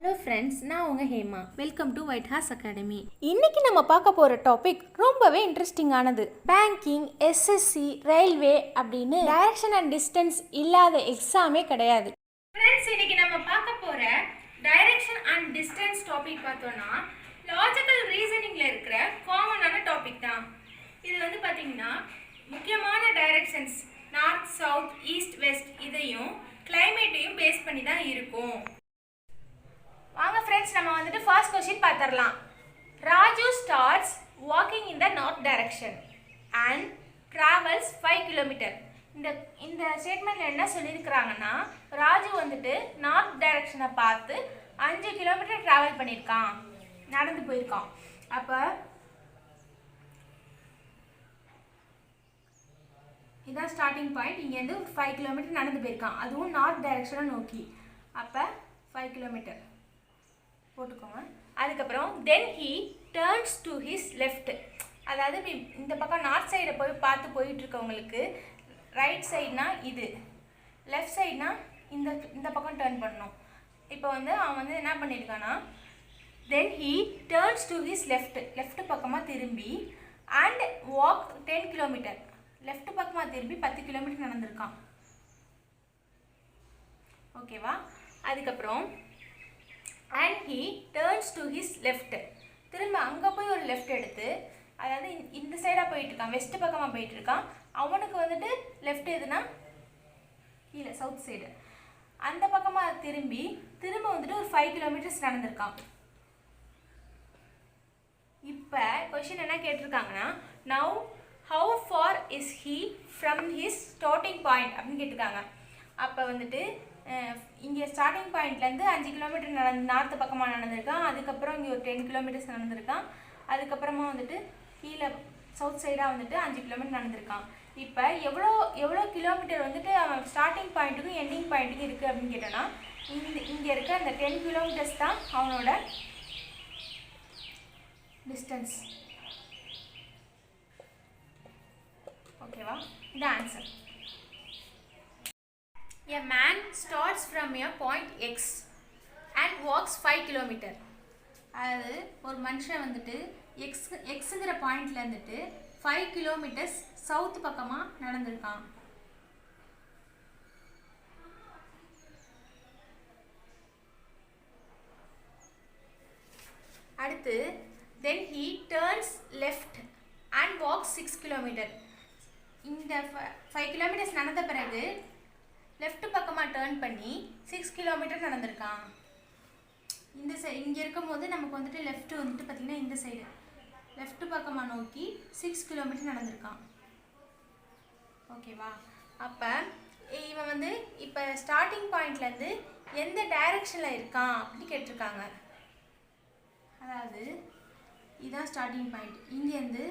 Hello friends, நான் உங்கள் Hema. Welcome to white horse academy. இன்றைக்கி நம்ம பார்க்க போகிற டாபிக் ரொம்பவே இன்ட்ரெஸ்டிங்கானது. பேங்கிங், எஸ்எஸ்சி, ரயில்வே அப்படின்னு டைரக்ஷன் அண்ட் டிஸ்டன்ஸ் இல்லாத எக்ஸாமே கிடையாது. ஃப்ரெண்ட்ஸ், இன்றைக்கி நம்ம பார்க்க போகிற டைரக்ஷன் அண்ட் டிஸ்டன்ஸ் டாபிக் பார்த்தோன்னா லாஜிக்கல் ரீசனிங்கில் இருக்கிற காமனான டாபிக் தான். இது வந்து பார்த்திங்கன்னா முக்கியமான directions north, south, east, west இதையும் கிளைமேட்டையும் பேஸ் பண்ணி தான் இருக்கும். வாங்க ஃப்ரெண்ட்ஸ், நம்ம வந்துட்டு ஃபர்ஸ்ட் கொஸ்டின் பார்த்துடலாம். Raju starts walking in the north direction and travels 5 kilometre. இந்த ஸ்டேட்மெண்ட்டில் என்ன சொல்லியிருக்கிறாங்கன்னா, ராஜு வந்துட்டு நார்த் டைரக்ஷனை பார்த்து 5 கிலோமீட்டர் ட்ராவல் பண்ணியிருக்கான், நடந்து போயிருக்கான். அப்போ இதான் ஸ்டார்டிங் பாயிண்ட். இங்கேருந்து 5 கிலோமீட்டர் நடந்து போயிருக்கான், அதுவும் நார்த் டைரக்ஷனை நோக்கி. அப்போ 5 கிலோமீட்டர் போட்டுக்கோங்க. அதுக்கப்புறம் தென் he turns to his left. அதாவது இந்த பக்கம் நார்த் சைடை பார்த்து போயிட்டுருக்கவங்களுக்கு ரைட் சைட்னா இது, லெஃப்ட் சைட்னா இந்த பக்கம் டர்ன் பண்ணணும். இப்போ வந்து அவன் வந்து என்ன பண்ணியிருக்கான்னா, then he turns to his left பக்கமாக திரும்பி அண்ட் வாக் 10 கிலோமீட்டர். லெஃப்ட் பக்கமாக திரும்பி 10 கிலோமீட்டர் நடந்திருக்கான். ஓகேவா? அதுக்கப்புறம் and he turns to his left. திரும்ப அங்கே போய் ஒரு லெஃப்ட் எடுத்து, அதாவது இந்த சைடாக போயிட்டுருக்கான், வெஸ்ட் பக்கமாக போயிட்டுருக்கான். அவனுக்கு வந்துட்டு லெஃப்ட் எதுனா கீழே சவுத் சைடு, அந்த பக்கமாக திரும்ப வந்துட்டு ஒரு 5 கிலோமீட்டர்ஸ் நடந்திருக்கான். இப்போ கொஷின் என்ன கேட்டிருக்காங்கன்னா, now how far is he from his starting point அப்படின்னு கேட்டிருக்காங்க. அப்போ வந்துட்டு இங்கே ஸ்டார்டிங் பாயிண்ட்லேருந்து 5 கிலோமீட்டர் நார்த்து பக்கமாக நடந்திருக்கான். அதுக்கப்புறம் இங்கே ஒரு 10 கிலோமீட்டர்ஸ் நடந்திருக்கான். அதுக்கப்புறமா வந்துட்டு கீழே சவுத் சைடாக வந்துட்டு 5 கிலோமீட்டர் நடந்திருக்கான். இப்போ எவ்வளோ கிலோமீட்டர் வந்துட்டு அவன் ஸ்டார்டிங் பாயிண்ட்டுக்கும் எண்டிங் பாயிண்ட்டுக்கும் இருக்குது அப்படின்னு கேட்டோன்னா, இங்கே இருக்க அந்த 10 கிலோமீட்டர்ஸ் தான் அவனோட டிஸ்டன்ஸ். ஓகேவா? இது answer. A man starts from a point X and walks 5 kilometer. அதாவது ஒரு மனுஷன் வந்துட்டு எக்ஸுங்கிற பாயிண்ட்ல இருந்துட்டு 5 கிலோமீட்டர்ஸ் சவுத் பக்கமாக நடந்திருக்கான். அடுத்து then he turns left and walks 6 kilometer. இந்த 5 கிலோமீட்டர்ஸ் நடந்த பிறகு லெஃப்ட் பக்கமாக டேர்ன் பண்ணி 6 கிலோமீட்டர் நடந்திருக்கான். இங்கே இருக்கும்போது நமக்கு வந்துட்டு லெஃப்ட் வந்துட்டு பார்த்திங்கன்னா இந்த சைடு லெஃப்ட் பக்கமாக நோக்கி 6 கிலோமீட்டர் நடந்திருக்கான். ஓகேவா? அப்போ இவன் வந்து இப்போ ஸ்டார்டிங் பாயிண்ட்லேருந்து எந்த டைரக்ஷனில் இருக்கான் அப்படின்னு கேட்டிருக்காங்க. அதாவது இதுதான் ஸ்டார்டிங் பாயிண்ட். இங்கேருந்து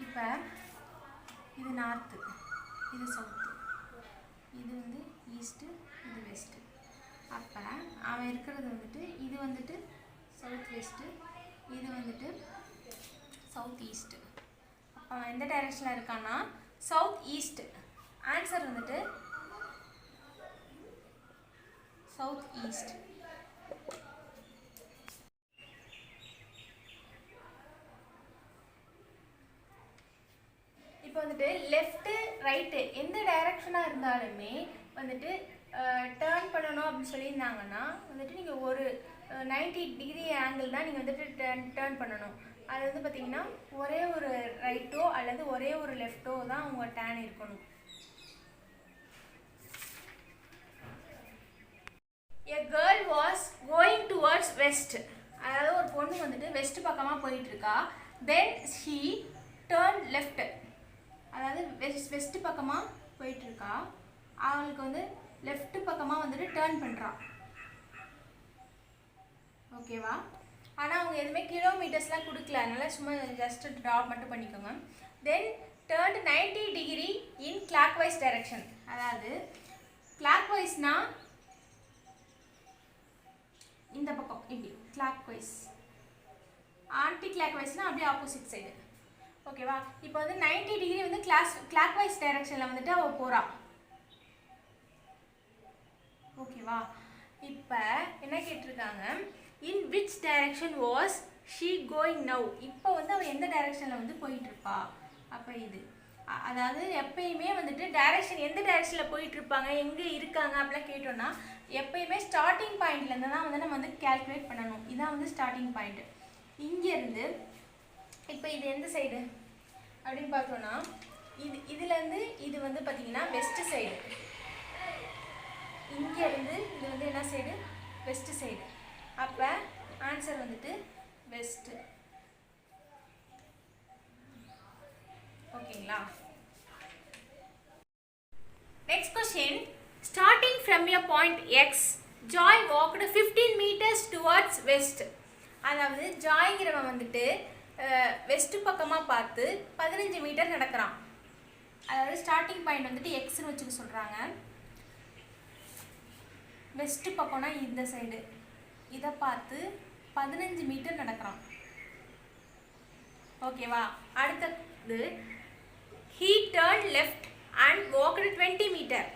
இப்போ இது நார்த்து, இது சவுத்து, இது வந்து ஈஸ்ட்டு, இது வெஸ்ட்டு. அப்போ அவன் இருக்கிறது வந்துட்டு இது வந்துட்டு சவுத் வெஸ்ட்டு, இது வந்துட்டு சவுத் ஈஸ்ட்டு. அப்போ அவன் எந்த டைரக்ஷனில் இருக்கான்னா சவுத் ஈஸ்ட்டு. ஆன்சர் வந்துட்டு சவுத் ஈஸ்ட். இப்போ வந்துட்டு லெஃப்ட்டு ரைட்டு எந்த டைரக்ஷனாக இருந்தாலுமே வந்துட்டு டேர்ன் பண்ணணும் அப்படின்னு சொல்லியிருந்தாங்கன்னா வந்துட்டு நீங்கள் ஒரு 90 டிகிரி ஆங்கிள் தான் நீங்கள் வந்துட்டு டேர்ன் பண்ணணும். அது வந்து பார்த்திங்கன்னா ஒரே ஒரு ரைட்டோ அல்லது ஒரே ஒரு லெஃப்ட்டோ தான் உங்கள் டேர்ன் இருக்கணும். A girl was going towards west. அதாவது ஒரு பொண்ணு வந்துட்டு வெஸ்ட் பக்கமாக போயிட்டுருக்கா. Then she turned left. அதாவது வெஸ்ட் பக்கமாக போயிட்டுருக்கா, அவங்களுக்கு வந்து லெஃப்ட் பக்கமாக வந்துட்டு டேர்ன் பண்ணுறான். ஓகேவா? ஆனால் அவங்க எதுவுமே கிலோமீட்டர்ஸ்லாம் கொடுக்கல, அதனால் சும்மா ஜஸ்ட் ட்ராப் மட்டும் பண்ணிக்கோங்க. Then turn 90 degree in clockwise direction. அதாவது கிளாக் வைஸ்னால் இந்த பக்கம் இப்படி கிளாக் வைஸ், ஆன்டி கிளாக் வைஸ்னால் அப்படியே ஆப்போசிட் சைடு. ஓகேவா? இப்போ வந்து 90 டிகிரி வந்து கிளாக் வைஸ் டைரக்ஷனில் வந்துட்டு அவள் போகிறா. ஓகேவா? இப்போ என்ன கேட்டிருக்காங்க, இன் which direction was she going now? இப்போ வந்து அவள் எந்த டைரக்ஷனில் வந்து போயிட்டுருப்பா? அப்போ இது அதாவது எப்பயுமே வந்துட்டு டைரக்ஷன் எந்த டைரக்ஷனில் போயிட்டுருப்பாங்க, எங்கே இருக்காங்க அப்படிலாம் கேட்டோன்னா எப்பயுமே ஸ்டார்டிங் பாயிண்ட்லேருந்து தான் வந்து நம்ம வந்து கேல்குலேட் பண்ணணும். இதான் வந்து ஸ்டார்டிங் பாயிண்ட்டு. இங்கேருந்து இப்போ இது எந்த சைடு அப்படின்னு பார்த்தோன்னா இதுலேருந்து இது வந்து பார்த்திங்கன்னா வெஸ்ட் சைடு. இங்கேருந்து இது வந்து என்ன சைடு? West side. அப்போ ஆன்சர் வந்துட்டு வெஸ்ட்டு. ஓகேங்களா? Next question, starting from a point X Joy walked 15 metres towards west. அதாவது ஜாய்ங்கிறவன் வந்துட்டு வெஸ்ட் பக்கமாக பார்த்து 15 மீட்டர் நடக்கிறான். அதாவது ஸ்டார்டிங் பாயிண்ட் வந்துட்டு எக்ஸ்ன்னு வச்சுக்க சொல்கிறாங்க. வெஸ்ட் பக்கம்னா இந்த சைடு, இதை பார்த்து 15 மீட்டர் நடக்கிறான். ஓகேவா? அடுத்தது he turned left and walked 20 metre.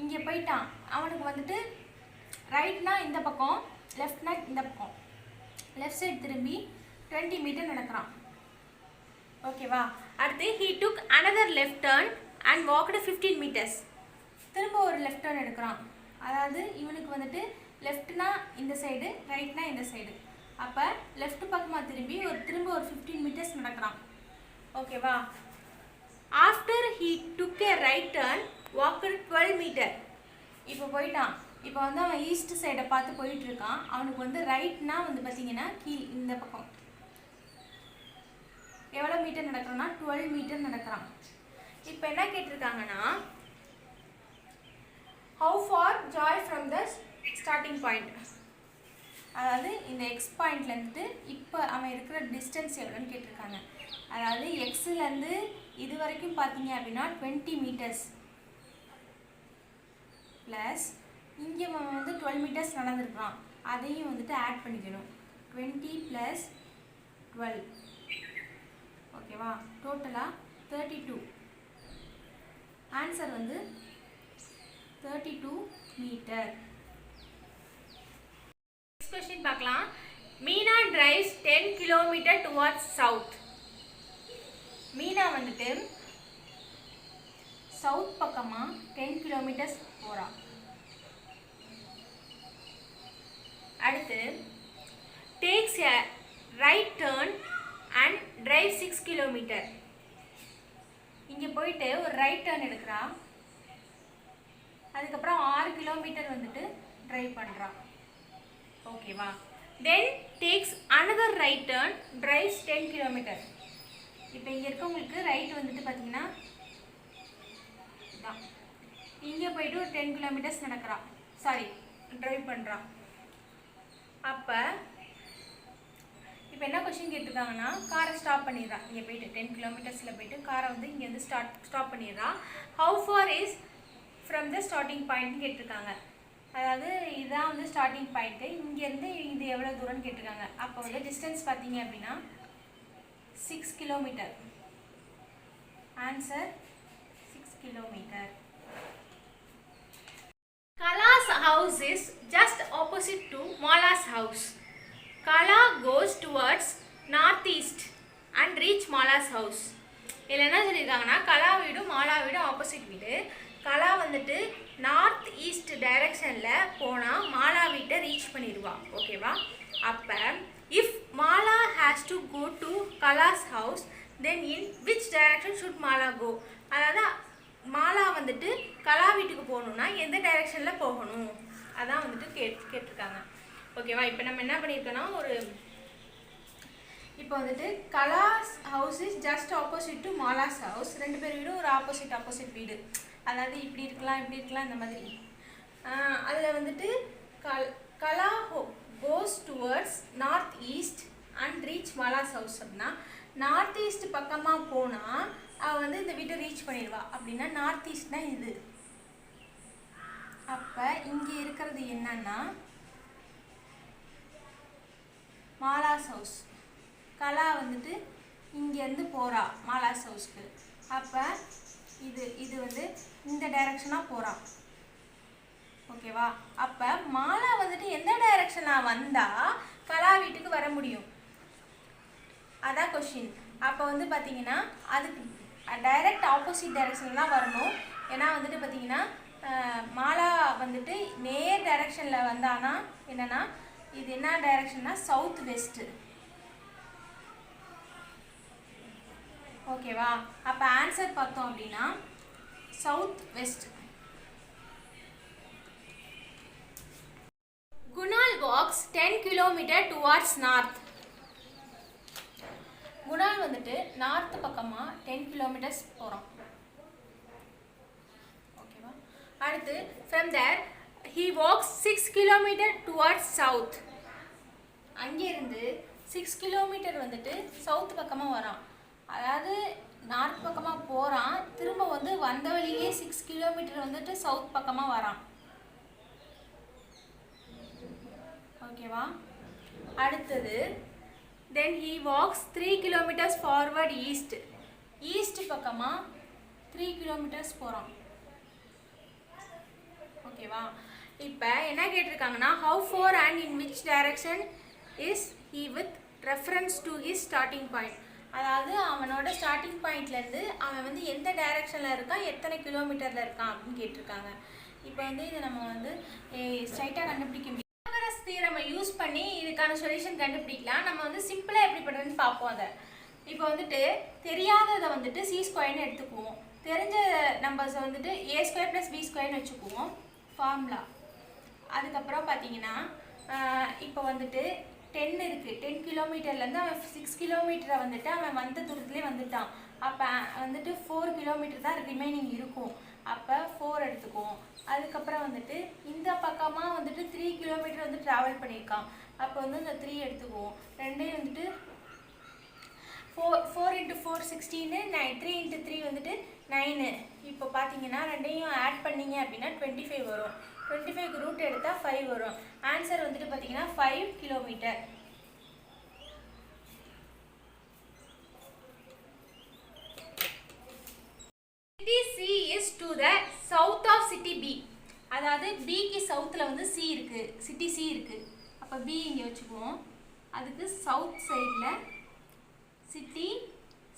இங்கே போயிட்டான். அவனுக்கு வந்துட்டு ரைட்னா இந்த பக்கம், லெஃப்ட்னா இந்த பக்கம். லெஃப்ட் சைடு திரும்பி 20 மீட்டர் நடக்கிறான். ஓகேவா? அடுத்து he took another left turn and walked 15 meters. திரும்ப ஒரு லெஃப்ட் டர்ன் எடுக்கிறான். அதாவது இவனுக்கு வந்துட்டு லெஃப்ட்னா இந்த சைடு, ரைட்னா இந்த சைடு. அப்போ லெஃப்ட் பக்கமாக திரும்பி திரும்ப ஒரு 15 மீட்டர்ஸ் நடக்கிறான். ஓகேவா? After he took a right turn walked 12 metre. இப்போ போயிட்டான். இப்போ வந்து அவன் ஈஸ்ட் சைடை பார்த்து போயிட்டுருக்கான். அவனுக்கு வந்து ரைட்னா வந்து பார்த்தீங்கன்னா இந்த பக்கம் எவ்வளோ மீட்டர் நடக்கிறான்னா 12 மீட்டர் நடக்கிறான். இப்போ என்ன கேட்டிருக்காங்கன்னா, how far joy from the starting point? அதாவது இந்த எக்ஸ் பாயிண்ட்லேருந்து இப்போ அவன் இருக்கிற டிஸ்டன்ஸ் எவ்வளோன்னு கேட்டிருக்காங்க. அதாவது எக்ஸ்லேருந்து இது வரைக்கும் பார்த்தீங்க அப்படின்னா 20 மீட்டர்ஸ் ப்ளஸ் இங்கே அவன் வந்து 12 மீட்டர்ஸ் நடந்துருக்கான். அதையும் வந்துட்டு ஆட் பண்ணிக்கணும். 20 + 12. ஓகேவா? டோட்டலாக 32. ஆன்சர் வந்து 32 மீட்டர். நெக்ஸ்ட் கொஸ்டின் பார்க்கலாம். Meena drives 10 kilometre towards south. Meena வந்துட்டு சவுத் பக்கமாக 10 கிலோமீட்டர்ஸ் போகிறான். அடுத்து takes a right turn and drive 6 kilometre. இங்கே போயிட்டு ஒரு ரைட் டர்ன் எடுக்கிறா. அதுக்கப்புறம் 6 கிலோமீட்டர் வந்துட்டு டிரைவ் பண்ணுறான். ஓகேவா? Then takes another right turn drives 10 kilometre. இப்போ இங்கே இருக்கவங்களுக்கு ரைட் வந்துட்டு பார்த்தீங்கன்னா இதான். இங்கே போயிட்டு ஒரு 10 கிலோமீட்டர்ஸ் நடக்கிறான், டிரைவ் பண்ணுறான். அப்போ இப்போ என்ன கொஸ்டின் கேட்டிருக்காங்கன்னா, காரை ஸ்டாப் பண்ணிடுறான். இங்கே போயிட்டு 10 கிலோமீட்டர்ஸில் போயிட்டு காரை வந்து இங்கேருந்து ஸ்டாப் பண்ணிடுறான். How far is from the starting பாயிண்ட்னு கேட்டிருக்காங்க. அதாவது இதுதான் வந்து ஸ்டார்டிங் பாயிண்ட்டு. இங்கேருந்து இது எவ்வளோ தூரம்னு கேட்டிருக்காங்க. அப்போ வந்து டிஸ்டன்ஸ் பார்த்தீங்க அப்படின்னா 6 kilometre. Answer 6 kilometre. Kala's house is just opposite to Mala's house. Kala goes towards northeast and reach Mala's house. இதில் என்ன சொல்லியிருக்காங்கன்னா, கலா வீடும் மாலா வீடும் ஆப்போசிட் வீடு. கலா வந்துட்டு நார்த் ஈஸ்ட் டைரக்ஷனில் போனால் மாலா வீட்டை ரீச் பண்ணிடுவா. ஓகேவா? அப்போ if Mala has to go to Kala's house then in which direction should Mala go? அதாவது மாலா வந்துட்டு கலா வீட்டுக்கு போகணுன்னா எந்த டைரக்ஷனில் போகணும், அதான் வந்துட்டு கேட்டிருக்காங்க. ஓகேவா? இப்போ நம்ம என்ன பண்ணியிருக்கோன்னா, இப்போ வந்துட்டு Kala's house is just opposite to Mala's house. 2 பேர் வீடும் ஒரு ஆப்போசிட் வீடு. அதாவது இப்படி இருக்கலாம் இப்படி இருக்கலாம் இந்த மாதிரி. அதில் வந்துட்டு Kala goes towards north east and reach Mala's house. அப்படின்னா நார்த் ஈஸ்ட் பக்கமாக போனால் அவள் வந்து இந்த வீட்டை ரீச் பண்ணிடுவா. அப்படின்னா நார்த் ஈஸ்ட்னா இது. அப்போ இங்கே இருக்கிறது என்னன்னா மாலாஸ் ஹவுஸ். கலா வந்துட்டு இங்கேருந்து போகிறா மாலாஸ் ஹவுஸ்க்கு. அப்போ இது வந்து இந்த டைரக்ஷனாக போகிறா. ஓகேவா? அப்போ மாலா வந்துட்டு எந்த டைரக்ஷனாக வந்தால் கலா வீட்டுக்கு வர முடியும்? அதான் கொஷின். அப்போ வந்து பார்த்தீங்கன்னா அதுக்கு டைரக்ட் ஆப்போசிட் டைரக்ஷனில் தான் வரணும். ஏன்னா வந்துட்டு பார்த்தீங்கன்னா மாலா வந்துட்டு நேர் டைரக்ஷனில் வந்தானா என்னென்னா இது என்ன டைரக்ஷன்னா சவுத் வெஸ்ட்டு. ஓகேவா? அப்போ ஆன்சர் பார்த்தோம் அப்படின்னா south west. Kunal walks 10 kilometre towards north. Kunal வந்துட்டு நார்த் பக்கமாக 10 கிலோமீட்டர்ஸ் போகிறோம். ஓகேவா? அடுத்து from there he walks 6 kilometre towards south. அங்கேருந்து 6 கிலோமீட்டர் வந்துட்டு சவுத் பக்கமாக வரான். அதாவது நார்த் பக்கமாக போகிறான், திரும்ப வந்து வந்த வழியே 6 கிலோமீட்டர் வந்துட்டு சவுத் பக்கமாக வரான். ஓகேவா? அடுத்தது then he walks 3 kilometers forward east. East பக்கமாக 3 கிலோமீட்டர்ஸ் போகிறான். ஓகேவா? இப்போ என்ன கேட்டிருக்காங்கன்னா how far and in which direction is he with reference to his starting point. அதாவது அவனோட ஸ்டார்டிங் பாயிண்ட்லேருந்து அவன் வந்து எந்த டைரக்ஷனில் இருக்கான், எத்தனை கிலோமீட்டரில் இருக்கான் அப்படின்னு கேட்டிருக்காங்க. இப்போ வந்து இதை நம்ம வந்து ஸ்ட்ரைட்டாக கண்டுபிடிக்க முடியும். பித்தாகரஸ் தியரமை யூஸ் பண்ணி இதுக்கான சொல்யூஷன் கண்டுபிடிக்கலாம். நம்ம வந்து சிம்பிளாக எப்படி பண்ணுறதுன்னு பார்ப்போம். அதை இப்போ வந்துட்டு தெரியாததை வந்துட்டு சி ஸ்கொயர்னு எடுத்துக்குவோம். தெரிஞ்ச நம்பர்ஸை வந்துட்டு ஏ ஸ்கொயர் ப்ளஸ் பி ஸ்கொயர்னு வச்சுக்குவோம் ஃபார்முலா. அதுக்கப்புறம் பார்த்தீங்கன்னா இப்போ வந்துட்டு 10 இருக்குது. 10 கிலோமீட்டர்லேருந்து அவன் 6 கிலோமீட்டரை வந்துட்டு அவன் வந்த தூரத்துலேயே வந்துட்டான். அப்போ வந்துட்டு 4 கிலோமீட்டர் தான் ரிமைனிங் இருக்கும். அப்போ 4 எடுத்துக்குவோம். அதுக்கப்புறம் வந்துட்டு இந்த பக்கமாக வந்துட்டு 3 கிலோமீட்டர் வந்து ட்ராவல் பண்ணியிருக்கான். அப்போ வந்து இந்த 3 எடுத்துக்குவோம். ரெண்டையும் வந்துட்டு 4 × 4 16, 3 × 3 வந்துட்டு 9. இப்போ பார்த்தீங்கன்னா ரெண்டையும் ஆட் பண்ணிங்க அப்படின்னா 25 வரும். 25க்கு ரூட் எடுத்தால் 5 வரும். ஆன்சர் வந்துட்டு பார்த்தீங்கன்னா 5 kilometre. City C is to the south of city B. அதாவது பிக்கு சவுத்தில் வந்து சி இருக்குது, சிட்டி சி இருக்குது. அப்போ பி இங்கே வச்சுக்குவோம். அதுக்கு சவுத் சைடில் சிட்டி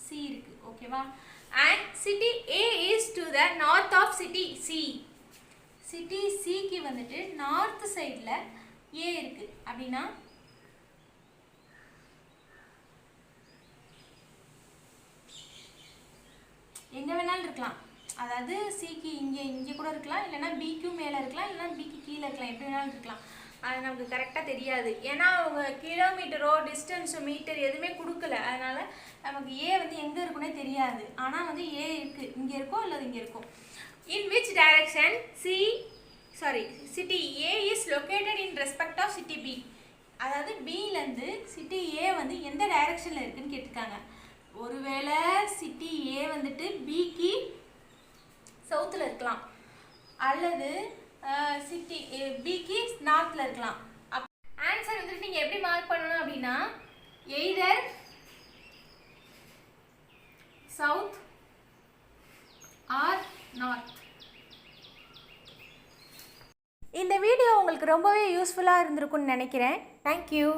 சி இருக்குது. ஓகேவா? And city A is to the north of city C. City சிக்கு வந்துட்டு நார்த் சைடில் ஏ இருக்குது. அப்படின்னா எங்கே வேணாலும் இருக்கலாம். அதாவது சிக்கு இங்கே கூட இருக்கலாம், இல்லைனா பிக்கும் மேலே இருக்கலாம், இல்லைனா பிக்கு கீழே இருக்கலாம், எப்படி வேணாலும் இருக்கலாம். அது நமக்கு கரெக்டாக தெரியாது. ஏன்னா அவங்க கிலோமீட்டரோ டிஸ்டன்ஸோ மீட்டர் எதுவுமே கொடுக்கல. அதனால் நமக்கு ஏ வந்து எங்கே இருக்குன்னே தெரியாது. ஆனால் வந்து ஏ இருக்குது, இங்கே இருக்கும் அல்லது இங்கே இருக்கும். In which direction city A is located in respect of city B. அதாவது பிலேருந்து சிட்டி ஏ வந்து எந்த டைரக்ஷனில் இருக்குன்னு கேட்டிருக்காங்க. ஒருவேளை சிட்டி ஏ வந்துட்டு பிக்கு சவுத்தில் இருக்கலாம், அல்லது சிட்டி பிக்கு நார்த்தில் இருக்கலாம். ஆன்சர் வந்துட்டு நீங்கள் எப்படி மார்க் பண்ணணும் அப்படின்னா எய்தர் சவுத் ஆர் நார்த். இந்த வீடியோ உங்களுக்கு ரொம்பவே யூஸ்ஃபுல்லாக இருந்திருக்கும்னு நினைக்கிறேன். தேங்க்யூ.